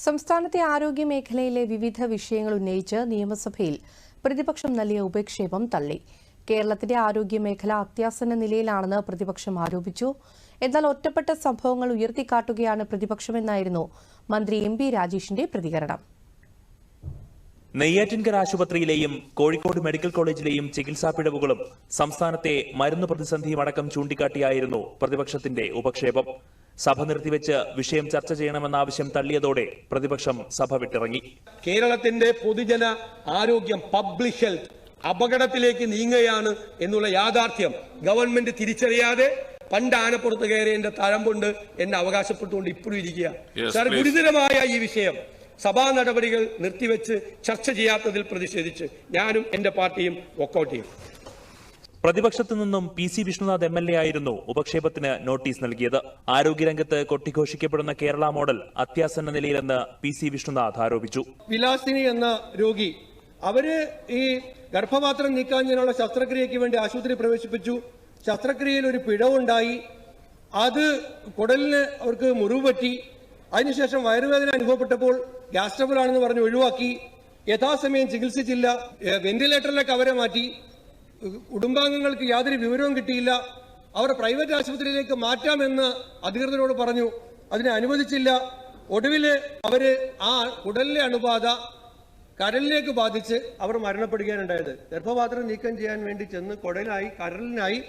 സംസ്ഥാനത്തെ ആരോഗ്യ മേഖലയിലെ വിവിധ വിഷയങ്ങൾ ഉന്നയിച്ച് നിയമസഭയിൽ പ്രതിപക്ഷം നൽകിയ ഉപക്ഷേപം തള്ളി. കേരളത്തിന്റെ ആരോഗ്യ മേഖല അത്യാസന്ന നിലയിലാണെന്ന് പ്രതിപക്ഷം ആരോപിച്ചു. എന്നാൽ ഒറ്റപ്പെട്ട സംഭവങ്ങൾ ഉയർത്തിക്കാട്ടുകയാണ് പ്രതിപക്ഷമെന്നായിരുന്നു മന്ത്രി എം.പി. രാജേഷിന്റെ പ്രതികരണം. നെയ്യാറ്റിൻകര ആശുപത്രിയിലെയും കോഴിക്കോട് മെഡിക്കൽ കോളേജിലെയും ചികിത്സാ പിഴവുകളും സംസ്ഥാനത്തെ മരുന്ന് പ്രതിസന്ധിയുമടക്കം ചൂണ്ടിക്കാട്ടിയായിരുന്നു പ്രതിപക്ഷത്തിന്റെ ഉപക്ഷേപം. സഭ നിർത്തിവെച്ച് വിഷയം ചർച്ച ചെയ്യണമെന്ന ആവശ്യം തള്ളിയതോടെ പ്രതിപക്ഷം സഭ വിട്ടിറങ്ങി. കേരളത്തിന്റെ പൊതുജന ആരോഗ്യം, പബ്ലിക് ഹെൽത്ത് അപകടത്തിലേക്ക് നീങ്ങുകയാണ് എന്നുള്ള യാഥാർത്ഥ്യം ഗവൺമെന്റ് തിരിച്ചറിയാതെ പണ്ട് ആനപ്പുറത്ത് കയറിയതിന്റെ തഴമ്പുണ്ട് എന്ന് അവകാശപ്പെട്ടുകൊണ്ട് ഇപ്പോഴും ഇരിക്കുക. സാർ, ഗുരുതരമായ ഈ വിഷയം സഭാ നടപടികൾ നിർത്തിവെച്ച് ചർച്ച ചെയ്യാത്തതിൽ പ്രതിഷേധിച്ച് ഞാനും എന്റെ പാർട്ടിയും വോക്കൌട്ട് ചെയ്യും. പ്രതിപക്ഷത്തു നിന്നും പി.സി. വിഷ്ണുനാഥ് എം.എൽ.എ. ആയിരുന്നു ഉപക്ഷേപത്തിന് നോട്ടീസ് നൽകിയത്. ആരോഗ്യരംഗത്ത് കൊട്ടിഘോഷിക്കപ്പെടുന്ന കേരള മോഡൽ അത്യാസന്ന നിലയിലെന്ന് പി.സി. വിഷ്ണുനാഥ് ആരോപിച്ചു. വിലാസിനി എന്ന രോഗി, അവര് ഈ ഗർഭപാത്രം നീക്കാനുള്ള ശസ്ത്രക്രിയയ്ക്ക് വേണ്ടി ആശുപത്രി പ്രവേശിപ്പിച്ചു. ശസ്ത്രക്രിയയിൽ ഒരു പിഴവുണ്ടായി. അത് കുടലിന് അവർക്ക് മുറിവ് പറ്റി. അതിനുശേഷം വയറുവേദന അനുഭവപ്പെട്ടപ്പോൾ ഗ്യാസ് ട്രബിൾ ആണെന്ന് പറഞ്ഞ് ഒഴിവാക്കി. യഥാസമയം ചികിത്സിച്ചില്ല. വെന്റിലേറ്ററിലേക്ക് അവരെ മാറ്റി. കുടുംബാംഗങ്ങൾക്ക് യാതൊരു വിവരവും കിട്ടിയില്ല. അവർ പ്രൈവറ്റ് ആശുപത്രിയിലേക്ക് മാറ്റാമെന്ന് അധികൃതരോട് പറഞ്ഞു. അതിനെ അനുവദിച്ചില്ല. ഒടുവിൽ അവര് ആ കുടലിലെ അണുബാധ കരളിലേക്ക് ബാധിച്ച് അവർ മരണപ്പെടുകയാണ് ഉണ്ടായത്. ഗർഭപാത്രം നീക്കം ചെയ്യാൻ വേണ്ടി ചെന്ന് കുടലിനായി കരളിനായി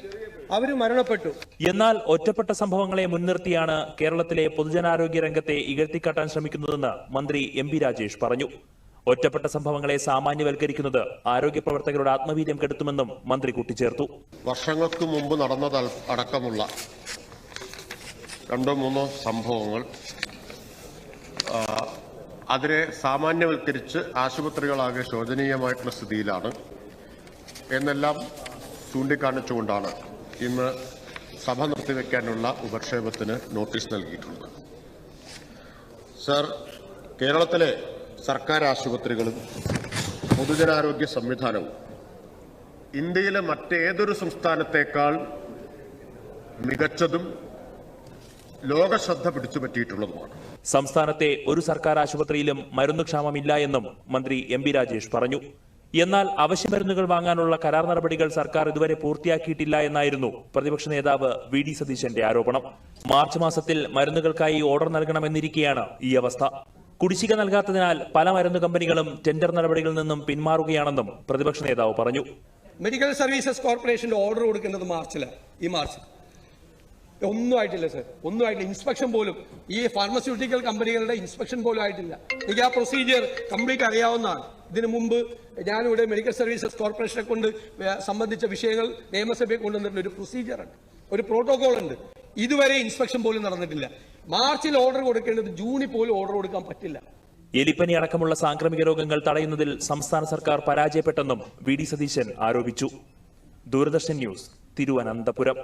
അവർ മരണപ്പെട്ടു. എന്നാൽ ഒറ്റപ്പെട്ട സംഭവങ്ങളെ മുൻനിർത്തിയാണ് കേരളത്തിലെ പൊതുജനാരോഗ്യ രംഗത്തെ ഇകഴ്ത്തിക്കാട്ടാൻ ശ്രമിക്കുന്നതെന്ന് മന്ത്രി എം.പി. രാജേഷ് പറഞ്ഞു. ഒറ്റപ്പെട്ട സംഭവങ്ങളെ സാമാന്യവൽക്കരിക്കുന്നത് ആരോഗ്യ പ്രവർത്തകരുടെ ആത്മവീര്യം കെടുത്തുമെന്നും മന്ത്രി കൂട്ടിച്ചേർത്തു. വർഷങ്ങൾക്ക് മുമ്പ് നടന്നത് അടക്കമുള്ള 2-3 സംഭവങ്ങൾ അതിനെ സാമാന്യവൽക്കരിച്ച് ആശുപത്രികളാകെ ശോചനീയമായിട്ടുള്ള സ്ഥിതിയിലാണ് എന്നെല്ലാം ചൂണ്ടിക്കാണിച്ചുകൊണ്ടാണ് ഇന്ന് സഭ നിർത്തിവെക്കാനുള്ള ഉപക്ഷേപത്തിന് നോട്ടീസ് നൽകിയിട്ടുള്ളത്. സർ, കേരളത്തിലെ സർക്കാർ ആശുപത്രികളും പൊതുജനാരോഗ്യ സംവിധാനവും ഇന്ത്യയിലെ മറ്റേതൊരു സംസ്ഥാനത്തേക്കാൾ മികച്ചതും ലോകശ്രദ്ധ പിടിച്ചുപറ്റിയിട്ടുള്ളതുമാണ്. സംസ്ഥാനത്തെ ഒരു സർക്കാർ ആശുപത്രിയിലും മരുന്നുക്ഷാമമില്ല എന്നും മന്ത്രി എം.പി. രാജേഷ് പറഞ്ഞു. എന്നാൽ അവശ്യമരുന്നുകൾ വാങ്ങാനുള്ള കരാർ നടപടികൾ സർക്കാർ ഇതുവരെ പൂർത്തിയാക്കിയിട്ടില്ല എന്നായിരുന്നു പ്രതിപക്ഷ നേതാവ് വി.ഡി. സതീശന്റെ ആരോപണം. മാർച്ച് മാസത്തിൽ മരുന്നുകൾക്കായി ഓർഡർ നൽകണമെന്നിരിക്കെയാണ് ഈ അവസ്ഥ. കുടിശ്ശിക നൽകാത്തതിനാൽ പല മരുന്ന് കമ്പനികളും ടെൻഡർ നടപടികളിൽ നിന്നും പിന്മാറുകയാണെന്നും പ്രതിപക്ഷ നേതാവ് പറഞ്ഞു. മെഡിക്കൽ സർവീസസ് കോർപ്പറേഷന്റെ ഓർഡർ കൊടുക്കുന്നത് മാർച്ചിലാണ്. ഈ മാർച്ചിൽ ഒന്നും ആയിട്ടില്ല സർ, ഒന്നും ആയിട്ടില്ല. ഇൻസ്പെക്ഷൻ പോലും ഈ ഫാർമസ്യൂട്ടിക്കൽ കമ്പനികളുടെ ഇൻസ്പെക്ഷൻ പോലും ആയിട്ടില്ല. എനിക്ക് ആ പ്രൊസീജിയർ കംപ്ലീറ്റ് അറിയാവുന്നതാണ്. ഇതിനു മുമ്പ് ഞാനിവിടെ മെഡിക്കൽ സർവീസസ് കോർപ്പറേഷനെ കൊണ്ട് സംബന്ധിച്ച വിഷയങ്ങൾ നിയമസഭയെ കൊണ്ടുവന്നിട്ടുള്ള ഒരു പ്രൊസീജിയറുണ്ട്, ഒരു പ്രോട്ടോകോൾ ഉണ്ട്. ഇതുവരെ ഇൻസ്പെക്ഷൻ പോലും നടന്നിട്ടില്ല. മാർച്ചിൽ ഓർഡർ കൊടുക്കേണ്ടത് ജൂണിൽ പോലും ഓർഡർ കൊടുക്കാൻ പറ്റില്ല. എലിപ്പനി അടക്കമുള്ള സാംക്രമിക രോഗങ്ങൾ തടയുന്നതിൽ സംസ്ഥാന സർക്കാർ പരാജയപ്പെട്ടെന്നും വി.ഡി. സതീശൻ ആരോപിച്ചു. ദൂരദർശൻ ന്യൂസ്, തിരുവനന്തപുരം.